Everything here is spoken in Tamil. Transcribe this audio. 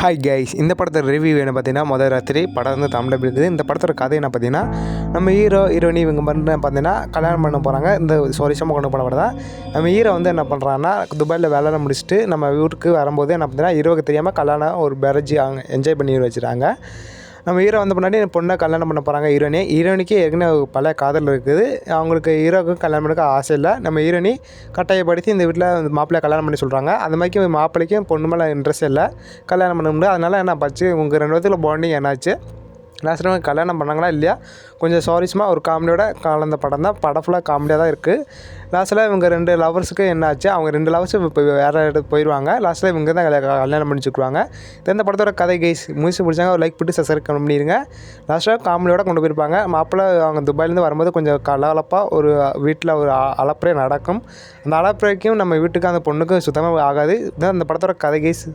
ஹாய் கைஸ், இந்த படத்தோட ரிவ்யூ என்ன பார்த்தீங்கன்னா, முதல் ராத்திரி படம் வந்து தமிழில் இருக்குது. இந்த படத்தோட கதை என்ன பார்த்தீங்கன்னா, நம்ம ஹீரோயினி இவங்க பண்ண பார்த்தீங்கன்னா கல்யாணம் பண்ண போகிறாங்க. இந்த சொரிசமாக கொண்டு போன படம் தான். நம்ம ஹீரோ வந்து என்ன பண்ணுறான்னா, துபாயில் வேலை முடிச்சுட்டு நம்ம வீட்டுக்கு வரும்போது என்ன பார்த்தீங்கன்னா, ஹீரோவுக்கு தெரியாமல் கல்யாணம் ஒரு பேரேஜ் அவங்க என்ஜாய் பண்ணி வச்சுருக்காங்க. நம்ம ஹீரோ வந்து முன்னாடி பொண்ணை கல்யாணம் பண்ண போகிறாங்க. ஹீரோனிக்கு ஏற்கனவே பழைய காதல் இருக்குது. அவங்களுக்கு ஹீரோவுக்கு கல்யாணம் பண்ண ஆசை இல்லை. நம்ம ஹீரோனி கட்டாயப்படுத்தி இந்த வீட்டில் மாப்பிள்ளையை கல்யாணம் பண்ணி சொல்கிறாங்க. அது மாதிரி மாப்பிள்ளைக்கும் பொண்ணு மேலே இன்ட்ரெஸ்ட் இல்லை, கல்யாணம் பண்ண முடியாது. அதனால் என்ன ஆச்சு, உங்கள் 2 பேத்துல பாண்டிங் என்னாச்சு, லாஸ்ட் டைம் கல்யாணம் பண்ணாங்களா இல்லையா, கொஞ்சம் சாரிஸ்மாக ஒரு காமெடியோட கலந்த படம் தான். படம் ஃபுல்லாக காமெடியாக தான் இருக்குது. லாஸ்ட்டில் இவங்க 2 லவர்ஸுக்கு என்னாச்சு, அவங்க 2 லவர்ஸு இப்போ வேறு இடத்துக்கு போயிடுவாங்க. லாஸ்ட்டில் இவங்க தான் கல்யாணம் பண்ணிச்சுக்குவாங்க. இந்த படத்தோட கதை கைஸ் முடிச்சு பிடிச்சாங்க. ஒரு லைக் போட்டு சப்ஸ்கிரைப் பண்ணிடுங்க. லாஸ்ட்டாக காமெடியோட கொண்டு போயிருப்பாங்க. மாப்பிள்ளை அவங்க துபாயிலேருந்து வரும்போது கொஞ்சம் கலகலப்பாக ஒரு வீட்டில் ஒரு அலப்பறை நடக்கும். அந்த அலப்பறைக்கும் நம்ம வீட்டுக்கு அந்த பொண்ணுக்கும் சுத்தமாக ஆகாது. இதுதான் அந்த படத்தோட கதை கைஸ்.